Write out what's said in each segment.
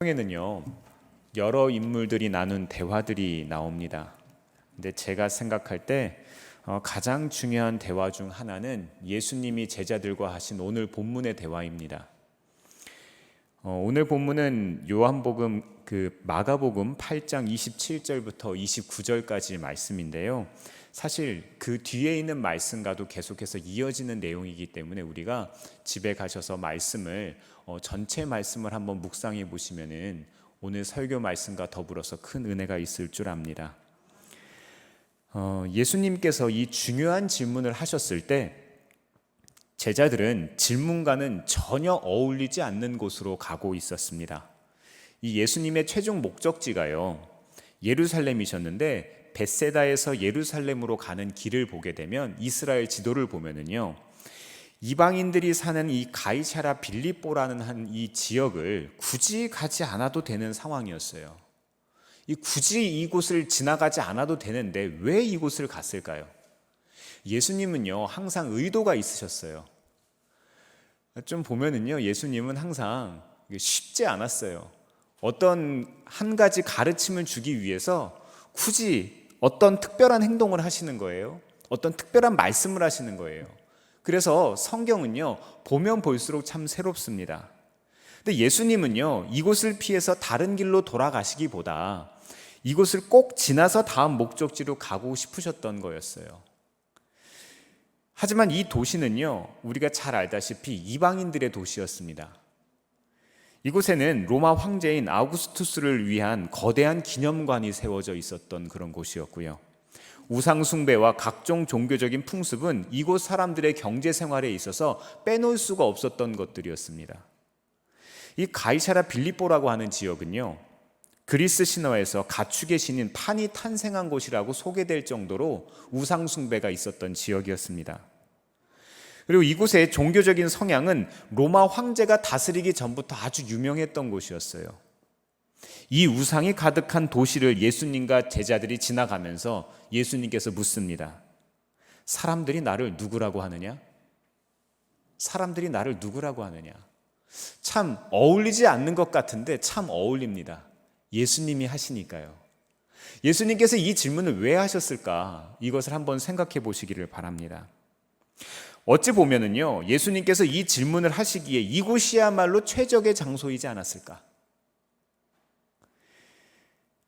성경에는요, 여러 인물들이 나눈 대화들이 나옵니다. 근데 제가 생각할 때 가장 중요한 대화 중 하나는 예수님이 제자들과 하신 오늘 본문의 대화입니다. 오늘 본문은 요한복음 마가복음 8장 27절부터 29절까지 말씀인데요. 사실 그 뒤에 있는 말씀과도 계속해서 이어지는 내용이기 때문에 우리가 집에 가셔서 말씀을 전체 말씀을 한번 묵상해 보시면은 오늘 설교 말씀과 더불어서 큰 은혜가 있을 줄 압니다. 예수님께서 이 중요한 질문을 하셨을 때 제자들은 질문과는 전혀 어울리지 않는 곳으로 가고 있었습니다. 이 예수님의 최종 목적지가요, 예루살렘이셨는데 벳세다에서 예루살렘으로 가는 길을 보게 되면 이스라엘 지도를 보면은요, 이방인들이 사는 이 가이사랴 빌립보라는 한 이 지역을 굳이 가지 않아도 되는 상황이었어요. 굳이 이곳을 지나가지 않아도 되는데 왜 이곳을 갔을까요? 예수님은요, 항상 의도가 있으셨어요. 좀 보면은요, 예수님은 항상 쉽지 않았어요. 어떤 한 가지 가르침을 주기 위해서 굳이 어떤 특별한 행동을 하시는 거예요. 어떤 특별한 말씀을 하시는 거예요. 그래서 성경은요, 보면 볼수록 참 새롭습니다. 근데 예수님은요, 이곳을 피해서 다른 길로 돌아가시기보다 이곳을 꼭 지나서 다음 목적지로 가고 싶으셨던 거였어요. 하지만 이 도시는요, 우리가 잘 알다시피 이방인들의 도시였습니다. 이곳에는 로마 황제인 아우구스투스를 위한 거대한 기념관이 세워져 있었던 그런 곳이었고요. 우상 숭배와 각종 종교적인 풍습은 이곳 사람들의 경제 생활에 있어서 빼놓을 수가 없었던 것들이었습니다. 이 가이사랴 빌립보라고 하는 지역은요, 그리스 신화에서 가축의 신인 판이 탄생한 곳이라고 소개될 정도로 우상 숭배가 있었던 지역이었습니다. 그리고 이곳의 종교적인 성향은 로마 황제가 다스리기 전부터 아주 유명했던 곳이었어요. 이 우상이 가득한 도시를 예수님과 제자들이 지나가면서 예수님께서 묻습니다. 사람들이 나를 누구라고 하느냐? 사람들이 나를 누구라고 하느냐? 참 어울리지 않는 것 같은데 참 어울립니다. 예수님이 하시니까요. 예수님께서 이 질문을 왜 하셨을까? 이것을 한번 생각해 보시기를 바랍니다. 어찌 보면은요, 예수님께서 이 질문을 하시기에 이곳이야말로 최적의 장소이지 않았을까?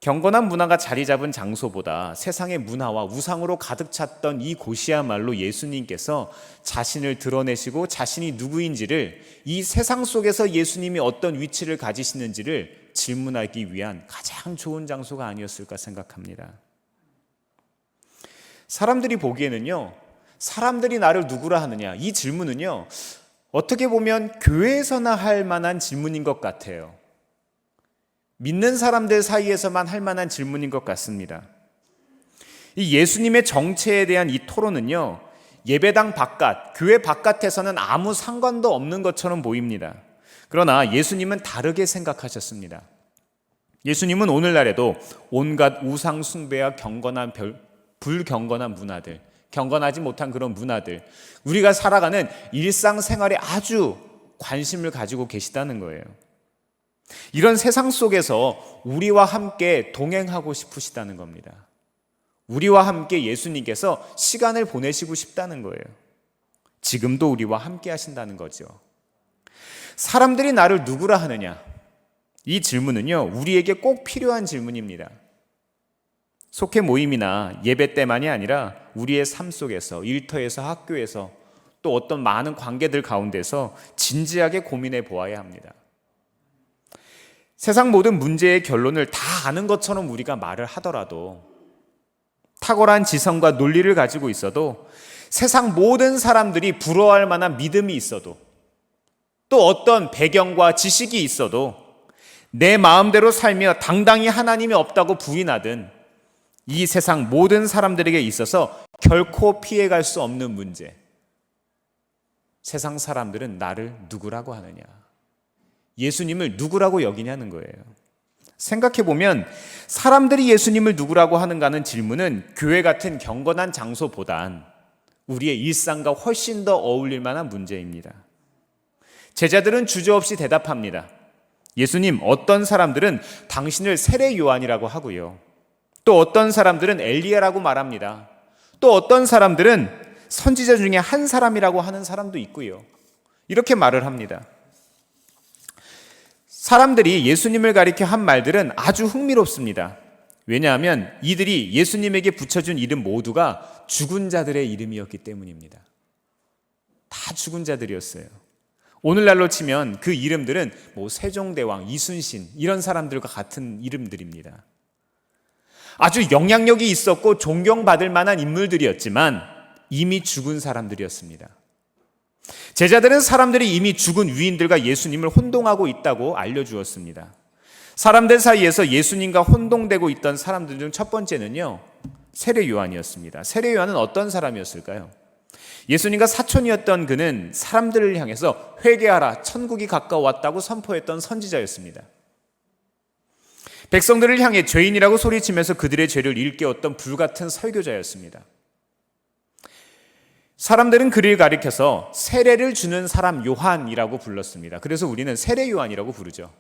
경건한 문화가 자리 잡은 장소보다 세상의 문화와 우상으로 가득 찼던 이 곳이야말로 예수님께서 자신을 드러내시고 자신이 누구인지를, 이 세상 속에서 예수님이 어떤 위치를 가지시는지를 질문하기 위한 가장 좋은 장소가 아니었을까 생각합니다. 사람들이 보기에는요, 사람들이 나를 누구라 하느냐, 이 질문은요, 어떻게 보면 교회에서나 할 만한 질문인 것 같아요. 믿는 사람들 사이에서만 할 만한 질문인 것 같습니다. 이 예수님의 정체에 대한 이 토론은요, 예배당 바깥, 교회 바깥에서는 아무 상관도 없는 것처럼 보입니다. 그러나 예수님은 다르게 생각하셨습니다. 예수님은 오늘날에도 온갖 우상 숭배와 불경건한 문화들, 경건하지 못한 그런 문화들, 우리가 살아가는 일상생활에 아주 관심을 가지고 계시다는 거예요. 이런 세상 속에서 우리와 함께 동행하고 싶으시다는 겁니다. 우리와 함께 예수님께서 시간을 보내시고 싶다는 거예요. 지금도 우리와 함께 하신다는 거죠. 사람들이 나를 누구라 하느냐? 이 질문은요, 우리에게 꼭 필요한 질문입니다. 속회 모임이나 예배 때만이 아니라 우리의 삶 속에서, 일터에서, 학교에서, 또 어떤 많은 관계들 가운데서 진지하게 고민해 보아야 합니다. 세상 모든 문제의 결론을 다 아는 것처럼 우리가 말을 하더라도, 탁월한 지성과 논리를 가지고 있어도, 세상 모든 사람들이 부러워할 만한 믿음이 있어도, 또 어떤 배경과 지식이 있어도, 내 마음대로 살며 당당히 하나님이 없다고 부인하든, 이 세상 모든 사람들에게 있어서 결코 피해갈 수 없는 문제, 세상 사람들은 나를 누구라고 하느냐, 예수님을 누구라고 여기냐는 거예요. 생각해보면 사람들이 예수님을 누구라고 하는가는 질문은 교회 같은 경건한 장소보단 우리의 일상과 훨씬 더 어울릴 만한 문제입니다. 제자들은 주저없이 대답합니다. 예수님, 어떤 사람들은 당신을 세례 요한이라고 하고요. 또 어떤 사람들은 엘리야라고 말합니다. 또 어떤 사람들은 선지자 중에 한 사람이라고 하는 사람도 있고요. 이렇게 말을 합니다. 사람들이 예수님을 가리켜 한 말들은 아주 흥미롭습니다. 왜냐하면 이들이 예수님에게 붙여준 이름 모두가 죽은 자들의 이름이었기 때문입니다. 다 죽은 자들이었어요. 오늘날로 치면 그 이름들은 세종대왕, 이순신 이런 사람들과 같은 이름들입니다. 아주 영향력이 있었고 존경받을 만한 인물들이었지만 이미 죽은 사람들이었습니다. 제자들은 사람들이 이미 죽은 위인들과 예수님을 혼동하고 있다고 알려주었습니다. 사람들 사이에서 예수님과 혼동되고 있던 사람들 중 첫 번째는요, 세례 요한이었습니다. 세례 요한은 어떤 사람이었을까요? 예수님과 사촌이었던 그는 사람들을 향해서 회개하라, 천국이 가까워왔다고 선포했던 선지자였습니다. 백성들을 향해 죄인이라고 소리치면서 그들의 죄를 일깨웠던 불같은 설교자였습니다. 사람들은 그를 가리켜서 세례를 주는 사람 요한이라고 불렀습니다. 그래서 우리는 세례 요한이라고 부르죠.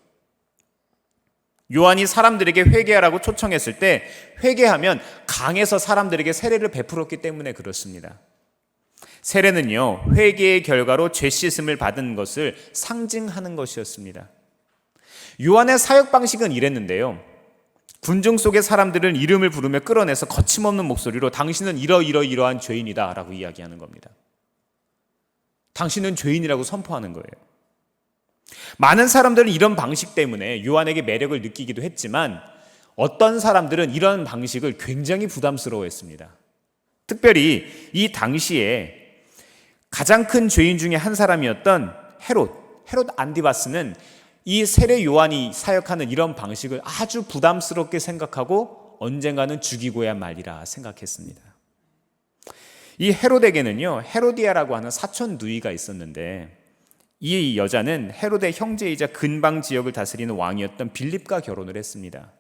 요한이 사람들에게 회개하라고 초청했을 때 회개하면 강에서 사람들에게 세례를 베풀었기 때문에 그렇습니다. 세례는요, 회개의 결과로 죄 씻음을 받은 것을 상징하는 것이었습니다. 요한의 사역 방식은 이랬는데요. 군중 속의 사람들은 이름을 부르며 끌어내서 거침없는 목소리로 당신은 이러이러이러한 죄인이다 라고 이야기하는 겁니다. 당신은 죄인이라고 선포하는 거예요. 많은 사람들은 이런 방식 때문에 요한에게 매력을 느끼기도 했지만 어떤 사람들은 이런 방식을 굉장히 부담스러워했습니다. 특별히 이 당시에 가장 큰 죄인 중에 한 사람이었던 헤롯 안디바스는 이 세례 요한이 사역하는 이런 방식을 아주 부담스럽게 생각하고 언젠가는 죽이고야 말리라 생각했습니다. 이 헤롯에게는요, 헤로디아라고 하는 사촌 누이가 있었는데 이 여자는 헤롯의 형제이자 근방 지역을 다스리는 왕이었던 빌립과 결혼을 했습니다.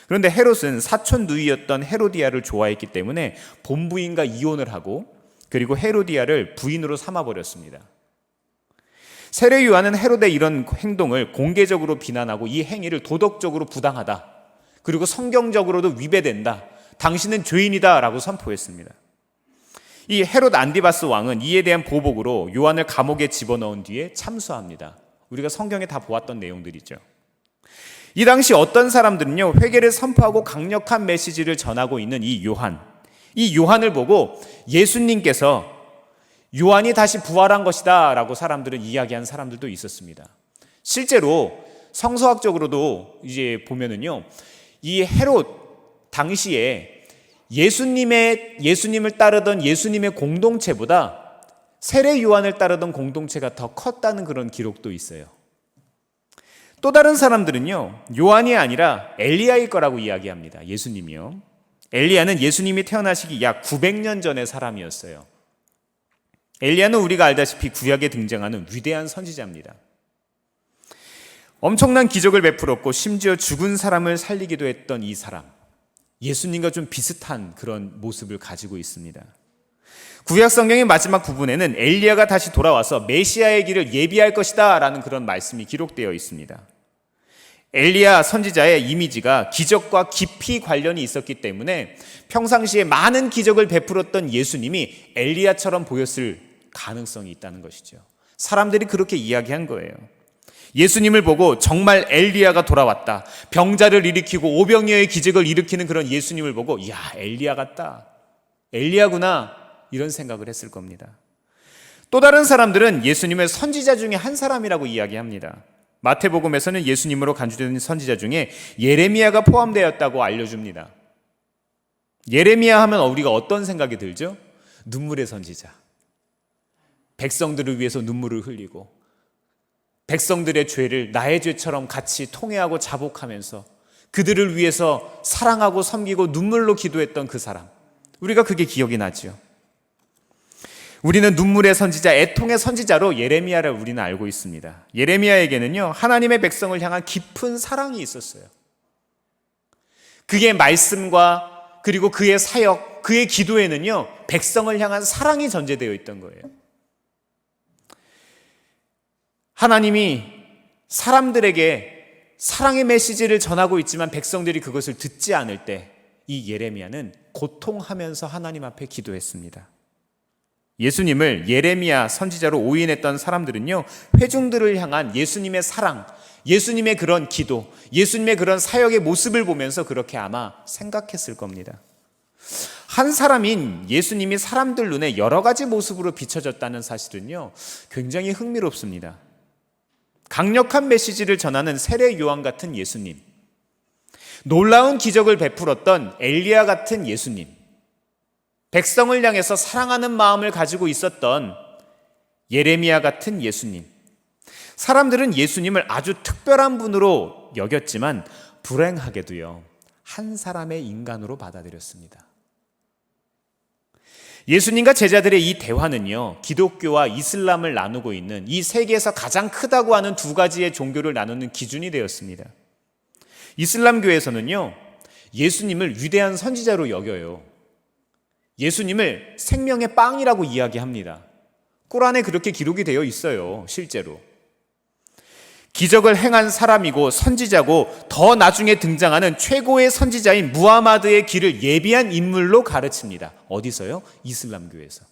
그런데 헤롯은 사촌 누이였던 헤로디아를 좋아했기 때문에 본부인과 이혼을 하고 그리고 헤로디아를 부인으로 삼아버렸습니다. 세례 요한은 헤롯의 이런 행동을 공개적으로 비난하고 이 행위를 도덕적으로 부당하다, 그리고 성경적으로도 위배된다, 당신은 죄인이다 라고 선포했습니다. 이 헤롯 안디바스 왕은 이에 대한 보복으로 요한을 감옥에 집어넣은 뒤에 참수합니다. 우리가 성경에 다 보았던 내용들이죠. 이 당시 어떤 사람들은요, 회개를 선포하고 강력한 메시지를 전하고 있는 이 요한을 보고 예수님께서 요한이 다시 부활한 것이다 라고 사람들은 이야기한 사람들도 있었습니다. 실제로 성서학적으로도 이제 보면은요, 이 헤롯 당시에 예수님을 따르던 예수님의 공동체보다 세례 요한을 따르던 공동체가 더 컸다는 그런 기록도 있어요. 또 다른 사람들은요, 요한이 아니라 엘리야일 거라고 이야기합니다. 예수님이요. 엘리야는 예수님이 태어나시기 약 900년 전의 사람이었어요. 엘리야는 우리가 알다시피 구약에 등장하는 위대한 선지자입니다. 엄청난 기적을 베풀었고 심지어 죽은 사람을 살리기도 했던 이 사람, 예수님과 좀 비슷한 그런 모습을 가지고 있습니다. 구약 성경의 마지막 부분에는 엘리야가 다시 돌아와서 메시아의 길을 예비할 것이다 라는 그런 말씀이 기록되어 있습니다. 엘리야 선지자의 이미지가 기적과 깊이 관련이 있었기 때문에 평상시에 많은 기적을 베풀었던 예수님이 엘리야처럼 보였을 가능성이 있다는 것이죠. 사람들이 그렇게 이야기한 거예요. 예수님을 보고 정말 엘리야가 돌아왔다, 병자를 일으키고 오병이어의 기적을 일으키는 그런 예수님을 보고 이야, 엘리야 같다, 엘리야구나, 이런 생각을 했을 겁니다. 또 다른 사람들은 예수님을 선지자 중에 한 사람이라고 이야기합니다. 마태복음에서는 예수님으로 간주되는 선지자 중에 예레미야가 포함되었다고 알려줍니다. 예레미야 하면 우리가 어떤 생각이 들죠? 눈물의 선지자. 백성들을 위해서 눈물을 흘리고 백성들의 죄를 나의 죄처럼 같이 통회하고 자복하면서 그들을 위해서 사랑하고 섬기고 눈물로 기도했던 그 사람, 우리가 그게 기억이 나죠. 우리는 눈물의 선지자, 애통의 선지자로 예레미야를 우리는 알고 있습니다. 예레미야에게는요, 하나님의 백성을 향한 깊은 사랑이 있었어요. 그의 말씀과 그리고 그의 사역, 그의 기도에는요, 백성을 향한 사랑이 전제되어 있던 거예요. 하나님이 사람들에게 사랑의 메시지를 전하고 있지만 백성들이 그것을 듣지 않을 때 이 예레미야는 고통하면서 하나님 앞에 기도했습니다. 예수님을 예레미야 선지자로 오인했던 사람들은요, 회중들을 향한 예수님의 사랑, 예수님의 그런 기도, 예수님의 그런 사역의 모습을 보면서 그렇게 아마 생각했을 겁니다. 한 사람인 예수님이 사람들 눈에 여러 가지 모습으로 비춰졌다는 사실은요, 굉장히 흥미롭습니다. 강력한 메시지를 전하는 세례 요한 같은 예수님, 놀라운 기적을 베풀었던 엘리야 같은 예수님, 백성을 향해서 사랑하는 마음을 가지고 있었던 예레미야 같은 예수님, 사람들은 예수님을 아주 특별한 분으로 여겼지만 불행하게도요, 한 사람의 인간으로 받아들였습니다. 예수님과 제자들의 이 대화는요, 기독교와 이슬람을 나누고 있는 이 세계에서 가장 크다고 하는 두 가지의 종교를 나누는 기준이 되었습니다. 이슬람교에서는요, 예수님을 위대한 선지자로 여겨요. 예수님을 생명의 빵이라고 이야기합니다. 꾸란에 그렇게 기록이 되어 있어요, 실제로. 기적을 행한 사람이고 선지자고 더 나중에 등장하는 최고의 선지자인 무하마드의 길을 예비한 인물로 가르칩니다. 어디서요? 이슬람교에서.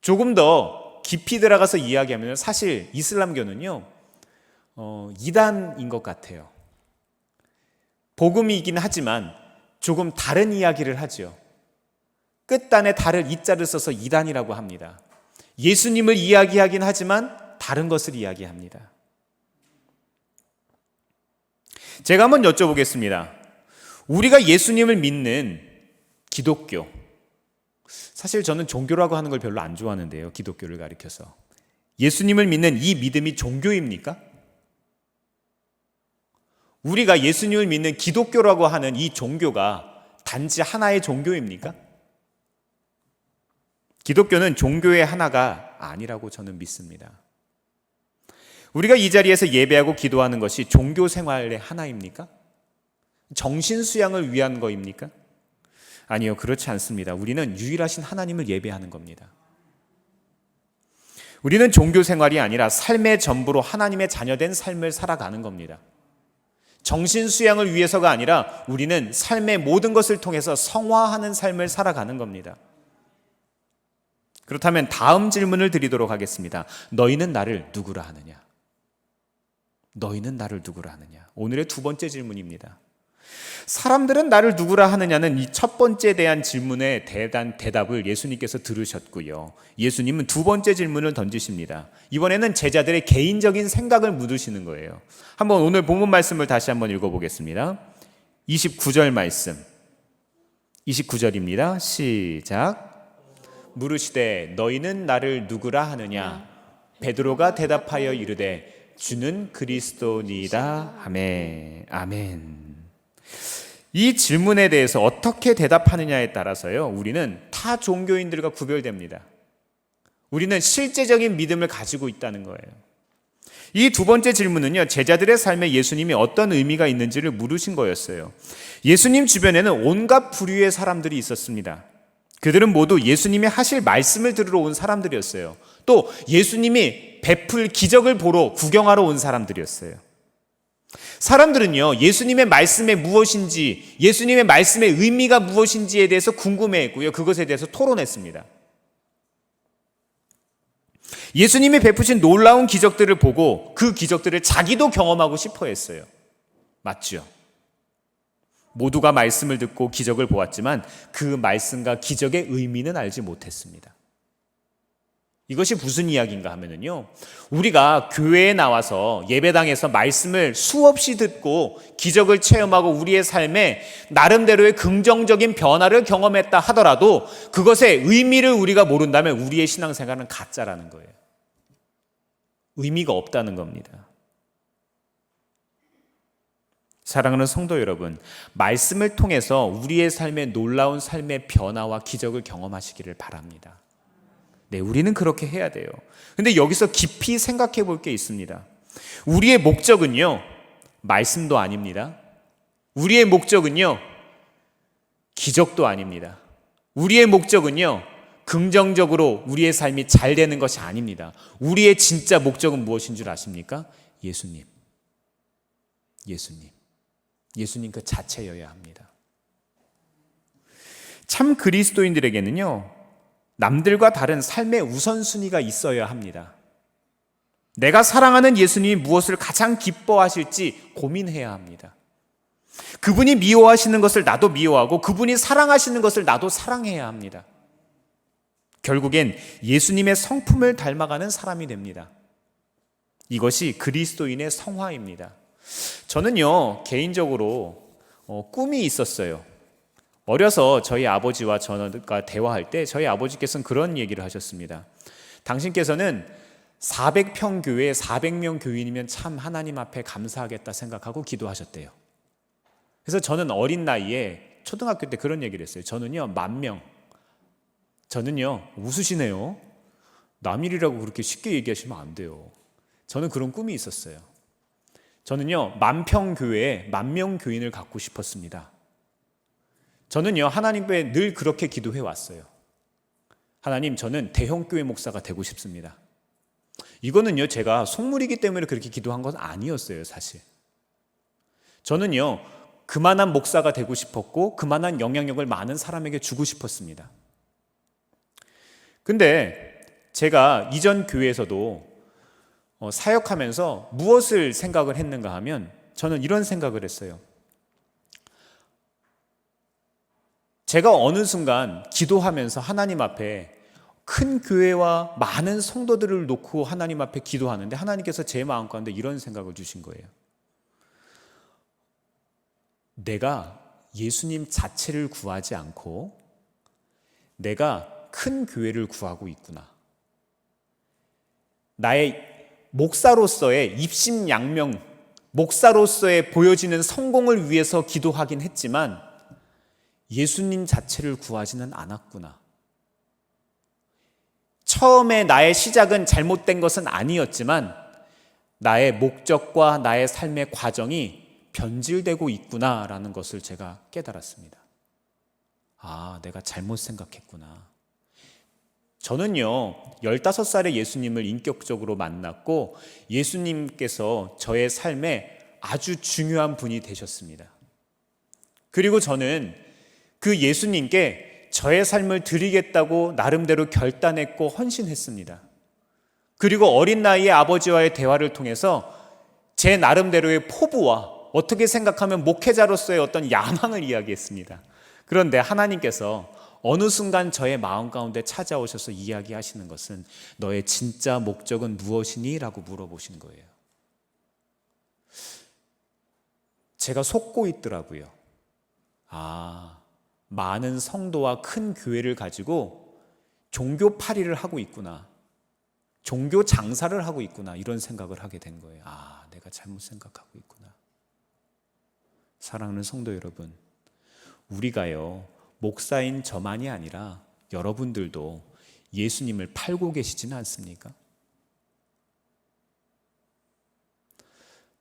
조금 더 깊이 들어가서 이야기하면 사실 이슬람교는요, 이단인 것 같아요. 복음이긴 하지만 조금 다른 이야기를 하죠. 끝단에 달을 이자를 써서 이단이라고 합니다. 예수님을 이야기하긴 하지만 다른 것을 이야기합니다. 제가 한번 여쭤보겠습니다. 우리가 예수님을 믿는 기독교, 사실 저는 종교라고 하는 걸 별로 안 좋아하는데요, 기독교를 가리켜서. 예수님을 믿는 이 믿음이 종교입니까? 우리가 예수님을 믿는 기독교라고 하는 이 종교가 단지 하나의 종교입니까? 기독교는 종교의 하나가 아니라고 저는 믿습니다. 우리가 이 자리에서 예배하고 기도하는 것이 종교 생활의 하나입니까? 정신 수양을 위한 거입니까? 아니요, 그렇지 않습니다. 우리는 유일하신 하나님을 예배하는 겁니다. 우리는 종교 생활이 아니라 삶의 전부로 하나님의 자녀된 삶을 살아가는 겁니다. 정신 수양을 위해서가 아니라 우리는 삶의 모든 것을 통해서 성화하는 삶을 살아가는 겁니다. 그렇다면 다음 질문을 드리도록 하겠습니다. 너희는 나를 누구라 하느냐? 너희는 나를 누구라 하느냐? 오늘의 두 번째 질문입니다. 사람들은 나를 누구라 하느냐는 이 첫 번째 대한 질문의 대답을 예수님께서 들으셨고요. 예수님은 두 번째 질문을 던지십니다. 이번에는 제자들의 개인적인 생각을 묻으시는 거예요. 한번 오늘 본문 말씀을 다시 한번 읽어보겠습니다. 29절 말씀, 29절입니다. 시작. 물으시되 너희는 나를 누구라 하느냐? 베드로가 대답하여 이르되 주는 그리스도니이다 하매. 아멘. 이 질문에 대해서 어떻게 대답하느냐에 따라서요, 우리는 타 종교인들과 구별됩니다. 우리는 실제적인 믿음을 가지고 있다는 거예요. 이 두 번째 질문은요, 제자들의 삶에 예수님이 어떤 의미가 있는지를 물으신 거였어요. 예수님 주변에는 온갖 부류의 사람들이 있었습니다. 그들은 모두 예수님이 하실 말씀을 들으러 온 사람들이었어요. 또 예수님이 베풀 기적을 보러 구경하러 온 사람들이었어요. 사람들은요, 예수님의 말씀이 무엇인지, 예수님의 말씀의 의미가 무엇인지에 대해서 궁금해했고요, 그것에 대해서 토론했습니다. 예수님이 베푸신 놀라운 기적들을 보고 그 기적들을 자기도 경험하고 싶어 했어요. 맞죠? 모두가 말씀을 듣고 기적을 보았지만 그 말씀과 기적의 의미는 알지 못했습니다. 이것이 무슨 이야기인가 하면요, 우리가 교회에 나와서 예배당에서 말씀을 수없이 듣고 기적을 체험하고 우리의 삶에 나름대로의 긍정적인 변화를 경험했다 하더라도 그것의 의미를 우리가 모른다면 우리의 신앙생활은 가짜라는 거예요. 의미가 없다는 겁니다. 사랑하는 성도 여러분, 말씀을 통해서 우리의 삶에 놀라운 삶의 변화와 기적을 경험하시기를 바랍니다. 네, 우리는 그렇게 해야 돼요. 근데 여기서 깊이 생각해 볼 게 있습니다. 우리의 목적은요, 말씀도 아닙니다. 우리의 목적은요, 기적도 아닙니다. 우리의 목적은요, 긍정적으로 우리의 삶이 잘 되는 것이 아닙니다. 우리의 진짜 목적은 무엇인 줄 아십니까? 예수님. 예수님 그 자체여야 합니다. 참 그리스도인들에게는요, 남들과 다른 삶의 우선순위가 있어야 합니다. 내가 사랑하는 예수님이 무엇을 가장 기뻐하실지 고민해야 합니다. 그분이 미워하시는 것을 나도 미워하고 그분이 사랑하시는 것을 나도 사랑해야 합니다. 결국엔 예수님의 성품을 닮아가는 사람이 됩니다. 이것이 그리스도인의 성화입니다. 저는요, 개인적으로 꿈이 있었어요. 어려서 저희 아버지와 저가 대화할 때 저희 아버지께서는 그런 얘기를 하셨습니다. 당신께서는 400평 교회에 400명 교인이면 참 하나님 앞에 감사하겠다 생각하고 기도하셨대요. 그래서 저는 어린 나이에 초등학교 때 그런 얘기를 했어요. 저는요, 10,000명. 저는요, 웃으시네요. 남일이라고 그렇게 쉽게 얘기하시면 안 돼요. 저는 그런 꿈이 있었어요. 저는요, 10,000평 교회에 10,000명 교인을 갖고 싶었습니다. 저는요, 하나님께 늘 그렇게 기도해 왔어요. 하나님, 저는 대형교회 목사가 되고 싶습니다. 이거는요, 제가 속물이기 때문에 그렇게 기도한 건 아니었어요, 사실. 저는요, 그만한 목사가 되고 싶었고 그만한 영향력을 많은 사람에게 주고 싶었습니다. 근데 제가 이전 교회에서도 사역하면서 무엇을 생각을 했는가 하면 저는 이런 생각을 했어요. 제가 어느 순간 기도하면서 하나님 앞에 큰 교회와 많은 성도들을 놓고 하나님 앞에 기도하는데 하나님께서 제 마음 가운데 이런 생각을 주신 거예요. 내가 예수님 자체를 구하지 않고 내가 큰 교회를 구하고 있구나. 나의 목사로서의 입심양명, 목사로서의 보여지는 성공을 위해서 기도하긴 했지만 예수님 자체를 구하지는 않았구나. 처음에 나의 시작은 잘못된 것은 아니었지만 나의 목적과 나의 삶의 과정이 변질되고 있구나라는 것을 제가 깨달았습니다. 아, 내가 잘못 생각했구나. 저는요, 15살에 예수님을 인격적으로 만났고 예수님께서 저의 삶에 아주 중요한 분이 되셨습니다. 그리고 저는 그 예수님께 저의 삶을 드리겠다고 나름대로 결단했고 헌신했습니다. 그리고 어린 나이에 아버지와의 대화를 통해서 제 나름대로의 포부와 어떻게 생각하면 목회자로서의 어떤 야망을 이야기했습니다. 그런데 하나님께서 어느 순간 저의 마음 가운데 찾아오셔서 이야기하시는 것은 너의 진짜 목적은 무엇이니? 라고 물어보신 거예요. 제가 속고 있더라고요. 아, 많은 성도와 큰 교회를 가지고 종교팔이를 하고 있구나. 종교 장사를 하고 있구나. 이런 생각을 하게 된 거예요. 아, 내가 잘못 생각하고 있구나. 사랑하는 성도 여러분, 우리가요, 목사인 저만이 아니라 여러분들도 예수님을 팔고 계시지는 않습니까?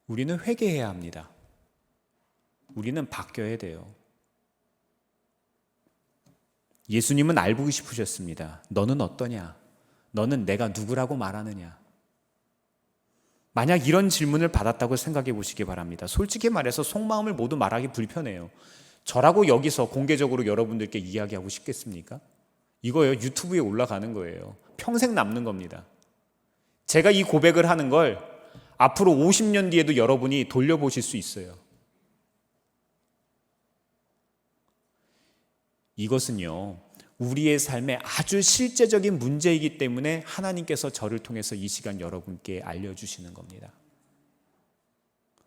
우리는 회개해야 합니다. 우리는 바뀌어야 돼요. 예수님은 알고 싶으셨습니다. 너는 어떠냐? 너는 내가 누구라고 말하느냐? 만약 이런 질문을 받았다고 생각해 보시기 바랍니다. 솔직히 말해서 속마음을 모두 말하기 불편해요. 저라고 여기서 공개적으로 여러분들께 이야기하고 싶겠습니까? 이거요, 유튜브에 올라가는 거예요. 평생 남는 겁니다. 제가 이 고백을 하는 걸 앞으로 50년 뒤에도 여러분이 돌려보실 수 있어요. 이것은요, 우리의 삶에 아주 실제적인 문제이기 때문에 하나님께서 저를 통해서 이 시간 여러분께 알려주시는 겁니다.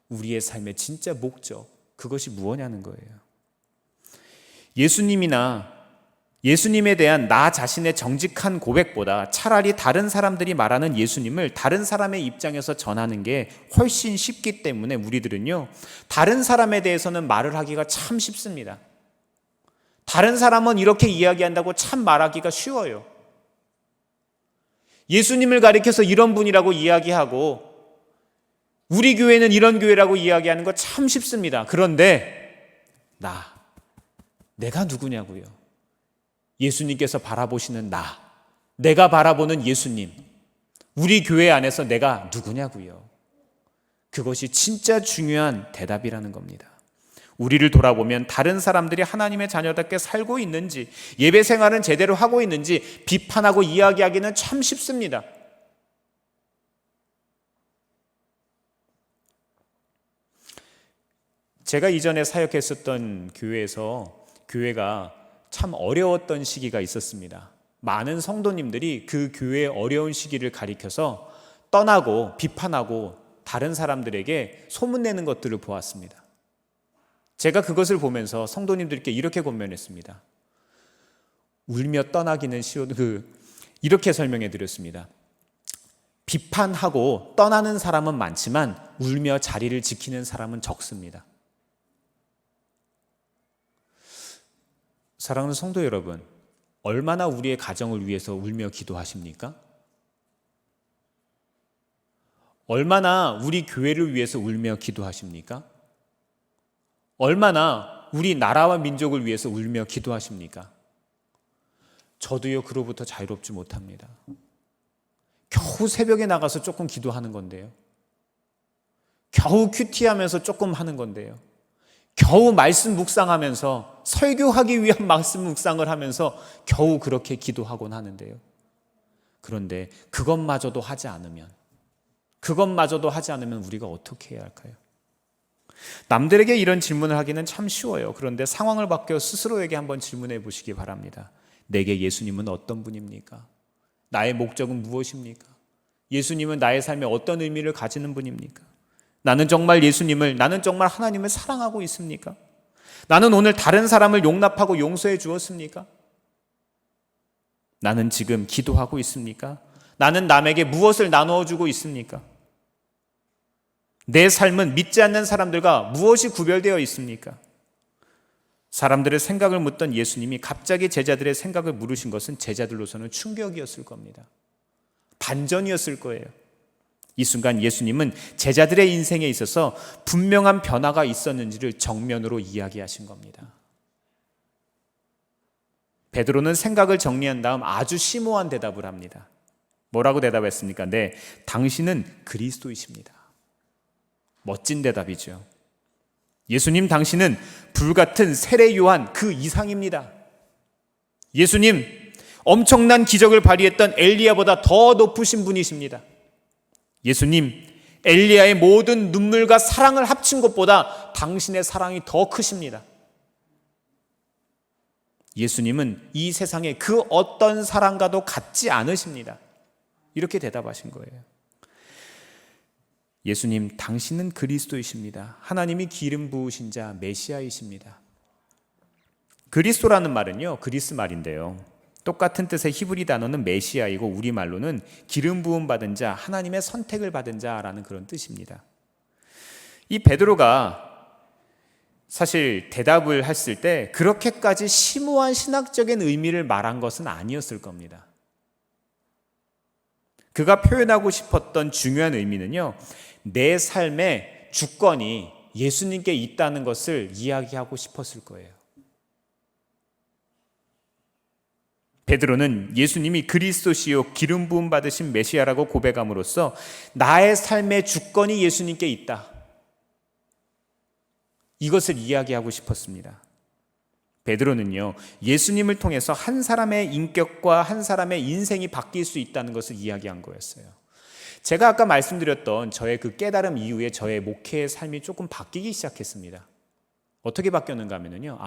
우리의 삶의 진짜 목적, 그것이 무엇냐는 거예요. 예수님에 대한 나 자신의 정직한 고백보다 차라리 다른 사람들이 말하는 예수님을 다른 사람의 입장에서 전하는 게 훨씬 쉽기 때문에 우리들은요, 다른 사람에 대해서는 말을 하기가 참 쉽습니다. 다른 사람은 이렇게 이야기한다고 참 말하기가 쉬워요. 예수님을 가리켜서 이런 분이라고 이야기하고 우리 교회는 이런 교회라고 이야기하는 거 참 쉽습니다. 그런데 내가 누구냐고요. 예수님께서 바라보시는 내가 바라보는 예수님, 우리 교회 안에서 내가 누구냐고요. 그것이 진짜 중요한 대답이라는 겁니다. 우리를 돌아보면 다른 사람들이 하나님의 자녀답게 살고 있는지, 예배 생활은 제대로 하고 있는지 비판하고 이야기하기는 참 쉽습니다. 제가 이전에 사역했었던 교회에서 교회가 참 어려웠던 시기가 있었습니다. 많은 성도님들이 그 교회의 어려운 시기를 가리켜서 떠나고 비판하고 다른 사람들에게 소문내는 것들을 보았습니다. 제가 그것을 보면서 성도님들께 이렇게 권면했습니다. 울며 떠나기는 이렇게 설명해 드렸습니다. 비판하고 떠나는 사람은 많지만 울며 자리를 지키는 사람은 적습니다. 사랑하는 성도 여러분, 얼마나 우리의 가정을 위해서 울며 기도하십니까? 얼마나 우리 교회를 위해서 울며 기도하십니까? 얼마나 우리 나라와 민족을 위해서 울며 기도하십니까? 저도요, 그로부터 자유롭지 못합니다. 겨우 새벽에 나가서 조금 기도하는 건데요. 겨우 큐티하면서 조금 하는 건데요. 겨우 말씀 묵상하면서 설교하기 위한 말씀 묵상을 하면서 겨우 그렇게 기도하곤 하는데요. 그런데 그것마저도 하지 않으면 우리가 어떻게 해야 할까요? 남들에게 이런 질문을 하기는 참 쉬워요. 그런데 상황을 바뀌어 스스로에게 한번 질문해 보시기 바랍니다. 내게 예수님은 어떤 분입니까? 나의 목적은 무엇입니까? 예수님은 나의 삶에 어떤 의미를 가지는 분입니까? 나는 정말 하나님을 사랑하고 있습니까? 나는 오늘 다른 사람을 용납하고 용서해 주었습니까? 나는 지금 기도하고 있습니까? 나는 남에게 무엇을 나누어 주고 있습니까? 내 삶은 믿지 않는 사람들과 무엇이 구별되어 있습니까? 사람들의 생각을 묻던 예수님이 갑자기 제자들의 생각을 물으신 것은 제자들로서는 충격이었을 겁니다. 반전이었을 거예요. 이 순간 예수님은 제자들의 인생에 있어서 분명한 변화가 있었는지를 정면으로 이야기하신 겁니다. 베드로는 생각을 정리한 다음 아주 심오한 대답을 합니다. 뭐라고 대답했습니까? 네, 당신은 그리스도이십니다. 멋진 대답이죠. 예수님, 당신은 불같은 세례 요한 그 이상입니다. 예수님, 엄청난 기적을 발휘했던 엘리야보다 더 높으신 분이십니다. 예수님, 엘리야의 모든 눈물과 사랑을 합친 것보다 당신의 사랑이 더 크십니다. 예수님은 이 세상에 그 어떤 사랑과도 같지 않으십니다. 이렇게 대답하신 거예요. 예수님, 당신은 그리스도이십니다. 하나님이 기름 부으신 자 메시아이십니다. 그리스도라는 말은요, 그리스 말인데요. 똑같은 뜻의 히브리 단어는 메시아이고 우리말로는 기름 부음 받은 자, 하나님의 선택을 받은 자라는 그런 뜻입니다. 이 베드로가 사실 대답을 했을 때 그렇게까지 심오한 신학적인 의미를 말한 것은 아니었을 겁니다. 그가 표현하고 싶었던 중요한 의미는요, 내 삶의 주권이 예수님께 있다는 것을 이야기하고 싶었을 거예요. 베드로는 예수님이 그리스도시요 기름 부음 받으신 메시아라고 고백함으로써 나의 삶의 주권이 예수님께 있다, 이것을 이야기하고 싶었습니다. 베드로는요, 예수님을 통해서 한 사람의 인격과 한 사람의 인생이 바뀔 수 있다는 것을 이야기한 거였어요. 제가 아까 말씀드렸던 저의 그 깨달음 이후에 저의 목회의 삶이 조금 바뀌기 시작했습니다. 어떻게 바뀌었는가 하면요,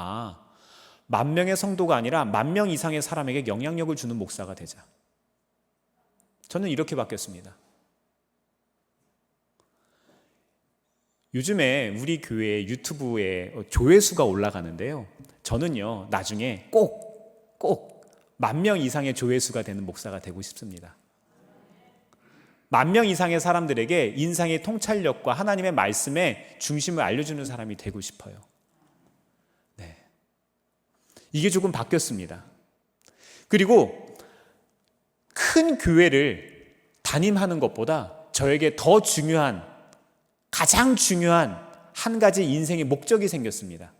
10,000명의 성도가 아니라 10,000명 이상의 사람에게 영향력을 주는 목사가 되자. 저는 이렇게 바뀌었습니다. 요즘에 우리 교회 유튜브에 조회수가 올라가는데요, 저는요 나중에 꼭 10,000명 이상의 조회수가 되는 목사가 되고 싶습니다. 10,000명 이상의 사람들에게 인상의 통찰력과 하나님의 말씀의 중심을 알려주는 사람이 되고 싶어요. 네, 이게 조금 바뀌었습니다. 그리고 큰 교회를 담임하는 것보다 저에게 더 중요한, 가장 중요한 한 가지 인생의 목적이 생겼습니다.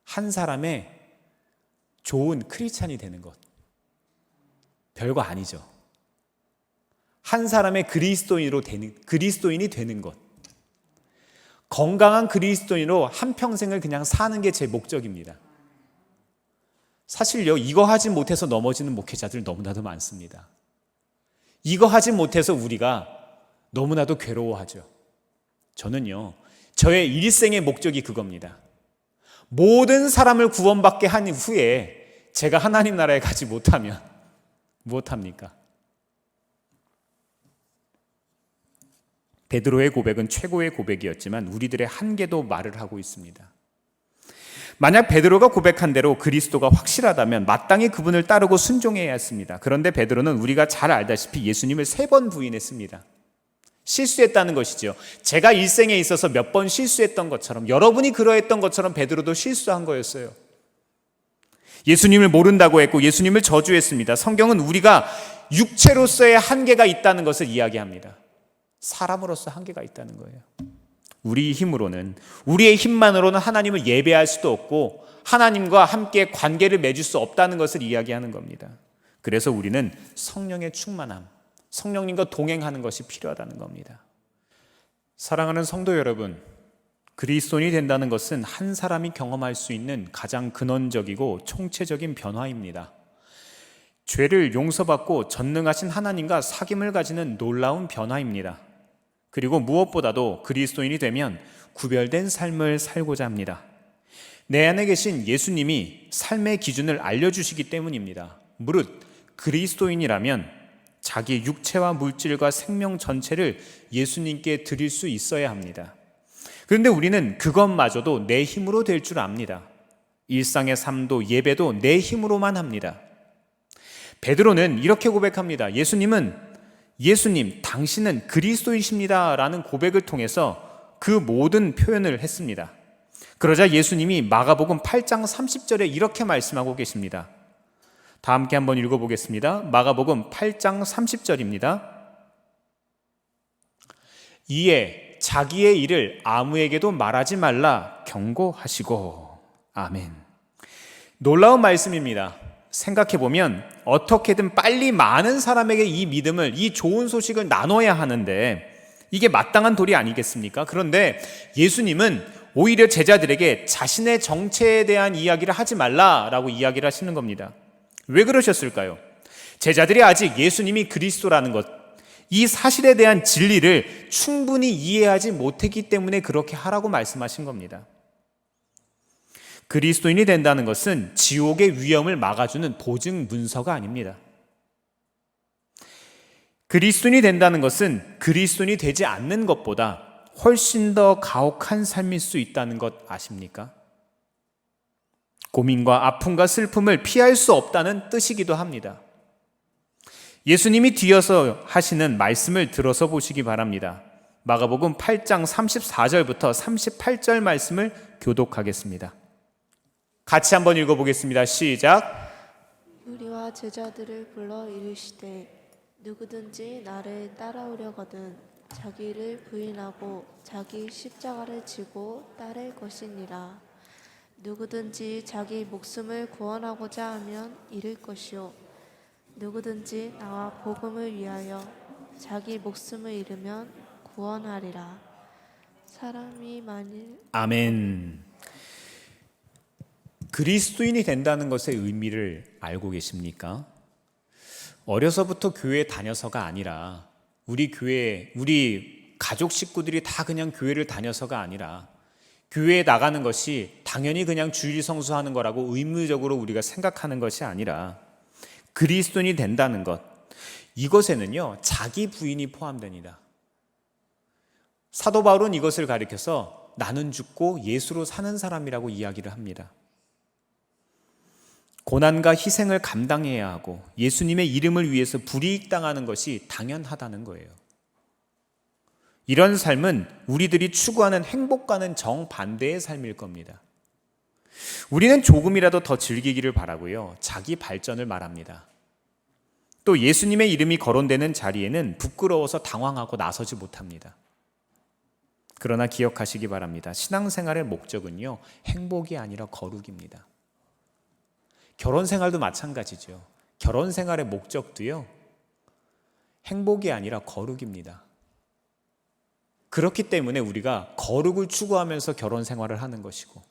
한 사람의 좋은 크리스찬이 되는 것. 별거 아니죠. 한 사람의 그리스도인이 되는 것. 건강한 그리스도인으로 한평생을 그냥 사는 게 제 목적입니다. 사실요, 이거 하지 못해서 넘어지는 목회자들 너무나도 많습니다. 이거 하지 못해서 우리가 너무나도 괴로워하죠. 저는요, 저의 일생의 목적이 그겁니다. 모든 사람을 구원받게 한 후에 제가 하나님 나라에 가지 못하면 무엇합니까? 베드로의 고백은 최고의 고백이었지만 우리들의 한계도 말을 하고 있습니다. 만약 베드로가 고백한 대로 그리스도가 확실하다면 마땅히 그분을 따르고 순종해야 했습니다. 그런데 베드로는 우리가 잘 알다시피 예수님을 3번 부인했습니다. 실수했다는 것이죠. 제가 일생에 있어서 몇 번 실수했던 것처럼, 여러분이 그러했던 것처럼 베드로도 실수한 거였어요. 예수님을 모른다고 했고 예수님을 저주했습니다. 성경은 우리가 육체로서의 한계가 있다는 것을 이야기합니다. 사람으로서 한계가 있다는 거예요. 우리의 힘으로는, 우리의 힘만으로는 하나님을 예배할 수도 없고 하나님과 함께 관계를 맺을 수 없다는 것을 이야기하는 겁니다. 그래서 우리는 성령의 충만함, 성령님과 동행하는 것이 필요하다는 겁니다. 사랑하는 성도 여러분, 그리스도인이 된다는 것은 한 사람이 경험할 수 있는 가장 근원적이고 총체적인 변화입니다. 죄를 용서받고 전능하신 하나님과 사귐을 가지는 놀라운 변화입니다. 그리고 무엇보다도 그리스도인이 되면 구별된 삶을 살고자 합니다. 내 안에 계신 예수님이 삶의 기준을 알려주시기 때문입니다. 무릇 그리스도인이라면 자기 육체와 물질과 생명 전체를 예수님께 드릴 수 있어야 합니다. 그런데 우리는 그것마저도 내 힘으로 될 줄 압니다. 일상의 삶도 예배도 내 힘으로만 합니다. 베드로는 이렇게 고백합니다. 예수님, 당신은 그리스도이십니다 라는 고백을 통해서 그 모든 표현을 했습니다. 그러자 예수님이 마가복음 8장 30절에 이렇게 말씀하고 계십니다. 다 함께 한번 읽어보겠습니다. 마가복음 8장 30절입니다. 이에 자기의 일을 아무에게도 말하지 말라 경고하시고. 아멘. 놀라운 말씀입니다. 생각해보면 어떻게든 빨리 많은 사람에게 이 믿음을, 이 좋은 소식을 나눠야 하는데 이게 마땅한 도리 아니겠습니까? 그런데 예수님은 오히려 제자들에게 자신의 정체에 대한 이야기를 하지 말라라고 이야기를 하시는 겁니다. 왜 그러셨을까요? 제자들이 아직 예수님이 그리스도라는 것, 이 사실에 대한 진리를 충분히 이해하지 못했기 때문에 그렇게 하라고 말씀하신 겁니다. 그리스도인이 된다는 것은 지옥의 위험을 막아주는 보증 문서가 아닙니다. 그리스도인이 된다는 것은 그리스도인이 되지 않는 것보다 훨씬 더 가혹한 삶일 수 있다는 것 아십니까? 고민과 아픔과 슬픔을 피할 수 없다는 뜻이기도 합니다. 예수님이 뒤어서 하시는 말씀을 들어서 보시기 바랍니다. 마가복음 8장 34절부터 38절 말씀을 교독하겠습니다. 같이 한번 읽어보겠습니다. 시작. 우리와 제자들을 불러 이르시되 누구든지 나를 따라오려거든 자기를 부인하고 자기 십자가를 지고 따를 것이니라. 누구든지 자기 목숨을 구원하고자 하면 잃을 것이요 누구든지 나와 복음을 위하여 자기 목숨을 잃으면 구원하리라. 사람이 만일 아멘. 그리스도인이 된다는 것의 의미를 알고 계십니까? 어려서부터 교회에 다녀서가 아니라 우리 가족 식구들이 다 그냥 교회를 다녀서가 아니라 교회에 나가는 것이 당연히 그냥 주일 성수하는 거라고 의무적으로 우리가 생각하는 것이 아니라 그리스도인이 된다는 것, 이것에는요 자기 부인이 포함됩니다. 사도 바울은 이것을 가리켜서 나는 죽고 예수로 사는 사람이라고 이야기를 합니다. 고난과 희생을 감당해야 하고 예수님의 이름을 위해서 불이익 당하는 것이 당연하다는 거예요. 이런 삶은 우리들이 추구하는 행복과는 정반대의 삶일 겁니다. 우리는 조금이라도 더 즐기기를 바라고요. 자기 발전을 말합니다. 또 예수님의 이름이 거론되는 자리에는 부끄러워서 당황하고 나서지 못합니다. 그러나 기억하시기 바랍니다. 신앙생활의 목적은요, 행복이 아니라 거룩입니다. 결혼 생활도 마찬가지죠. 결혼 생활의 목적도요, 행복이 아니라 거룩입니다. 그렇기 때문에 우리가 거룩을 추구하면서 결혼 생활을 하는 것이고,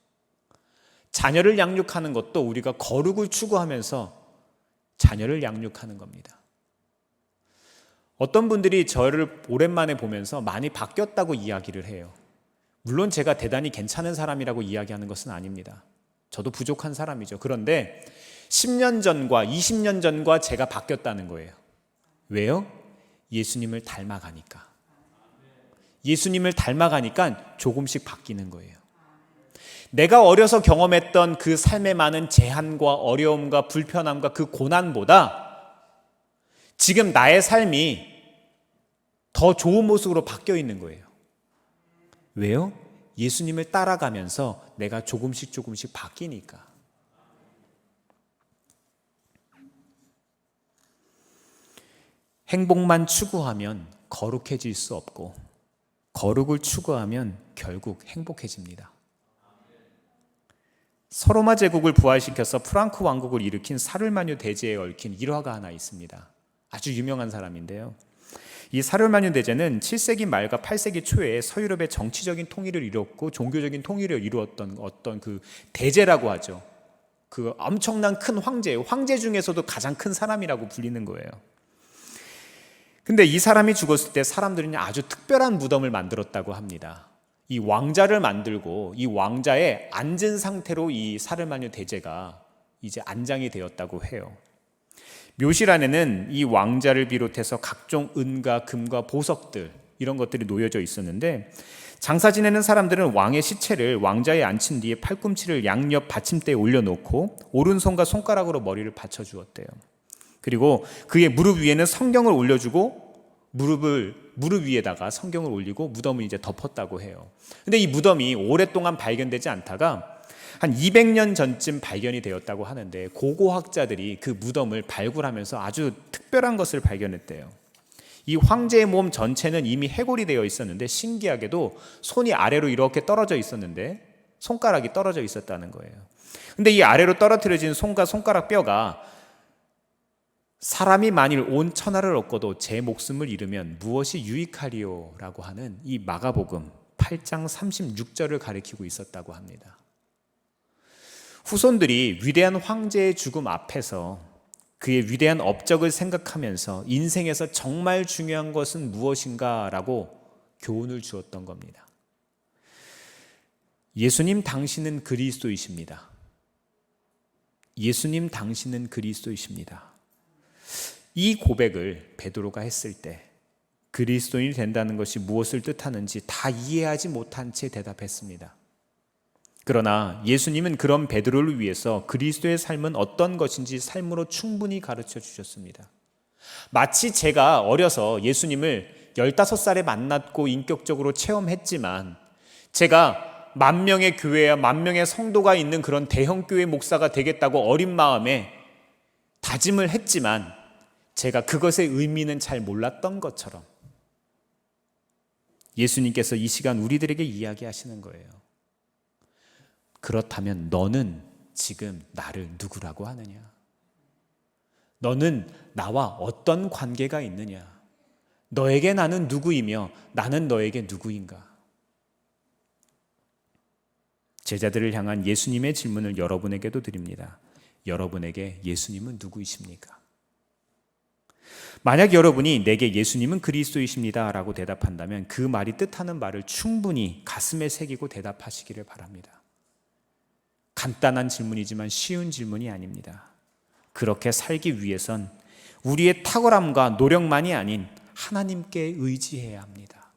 자녀를 양육하는 것도 우리가 거룩을 추구하면서 자녀를 양육하는 겁니다. 어떤 분들이 저를 오랜만에 보면서 많이 바뀌었다고 이야기를 해요. 물론 제가 대단히 괜찮은 사람이라고 이야기하는 것은 아닙니다. 저도 부족한 사람이죠. 그런데 10년 전과 20년 전과 제가 바뀌었다는 거예요. 왜요? 예수님을 닮아가니까. 예수님을 닮아가니까 조금씩 바뀌는 거예요. 내가 어려서 경험했던 그 삶의 많은 제한과 어려움과 불편함과 그 고난보다 지금 나의 삶이 더 좋은 모습으로 바뀌어 있는 거예요. 왜요? 예수님을 따라가면서 내가 조금씩 바뀌니까. 행복만 추구하면 거룩해질 수 없고, 거룩을 추구하면 결국 행복해집니다. 서로마 제국을 부활시켜서 프랑크 왕국을 일으킨 사르마뉴 대제에 얽힌 일화가 하나 있습니다. 아주 유명한 사람인데요. 이 사르마뉴 대제는 7세기 말과 8세기 초에 서유럽의 정치적인 통일을 이뤘고 종교적인 통일을 이루었던 어떤 그 대제라고 하죠. 그 엄청난 큰 황제 중에서도 가장 큰 사람이라고 불리는 거예요. 근데 이 사람이 죽었을 때 사람들은 아주 특별한 무덤을 만들었다고 합니다. 이 왕자를 만들고 이 왕자의 앉은 상태로 이 사르마뉴 대제가 이제 안장이 되었다고 해요. 묘실안에는 이 왕자를 비롯해서 각종 은과 금과 보석들, 이런 것들이 놓여져 있었는데, 장사 지내는 사람들은 왕의 시체를 왕자에 앉힌 뒤에 팔꿈치를 양옆 받침대에 올려놓고 오른손과 손가락으로 머리를 받쳐주었대요. 그리고 그의 무릎 위에는 성경을 올려주고 무릎 위에다가 성경을 올리고 무덤을 이제 덮었다고 해요. 근데 이 무덤이 오랫동안 발견되지 않다가 한 200년 전쯤 발견이 되었다고 하는데, 고고학자들이 그 무덤을 발굴하면서 아주 특별한 것을 발견했대요. 이 황제의 몸 전체는 이미 해골이 되어 있었는데, 신기하게도 손이 아래로 이렇게 떨어져 있었는데 손가락이 떨어져 있었다는 거예요. 근데 이 아래로 떨어뜨려진 손과 손가락 뼈가 사람이 만일 온 천하를 얻고도 제 목숨을 잃으면 무엇이 유익하리요? 라고 하는 이 마가복음 8장 36절을 가리키고 있었다고 합니다. 후손들이 위대한 황제의 죽음 앞에서 그의 위대한 업적을 생각하면서 인생에서 정말 중요한 것은 무엇인가 라고 교훈을 주었던 겁니다. 예수님 당신은 그리스도이십니다. 예수님 당신은 그리스도이십니다. 이 고백을 베드로가 했을 때 그리스도인이 된다는 것이 무엇을 뜻하는지 다 이해하지 못한 채 대답했습니다. 그러나 예수님은 그런 베드로를 위해서 그리스도의 삶은 어떤 것인지 삶으로 충분히 가르쳐 주셨습니다. 마치 제가 어려서 예수님을 15살에 만났고 인격적으로 체험했지만, 제가 10,000명의 교회와 10,000명의 성도가 있는 그런 대형 교회 목사가 되겠다고 어린 마음에 다짐을 했지만 제가 그것의 의미는 잘 몰랐던 것처럼 예수님께서 이 시간 우리들에게 이야기하시는 거예요. 그렇다면 너는 지금 나를 누구라고 하느냐? 너는 나와 어떤 관계가 있느냐? 너에게 나는 누구이며 나는 너에게 누구인가? 제자들을 향한 예수님의 질문을 여러분에게도 드립니다. 여러분에게 예수님은 누구이십니까? 만약 여러분이 내게 예수님은 그리스도이십니다 라고 대답한다면 그 말이 뜻하는 말을 충분히 가슴에 새기고 대답하시기를 바랍니다. 간단한 질문이지만 쉬운 질문이 아닙니다. 그렇게 살기 위해선 우리의 탁월함과 노력만이 아닌 하나님께 의지해야 합니다.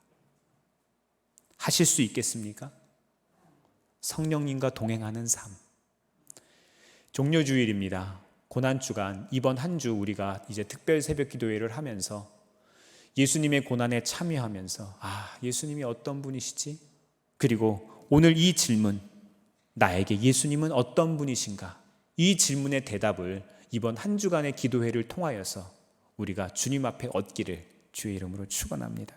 하실 수 있겠습니까? 성령님과 동행하는 삶. 종료주일입니다. 고난주간, 이번 한 주 우리가 이제 특별 새벽 기도회를 하면서 예수님의 고난에 참여하면서 예수님이 어떤 분이시지? 그리고 오늘 이 질문, 나에게 예수님은 어떤 분이신가? 이 질문의 대답을 이번 한 주간의 기도회를 통하여서 우리가 주님 앞에 얻기를 주의 이름으로 축원합니다.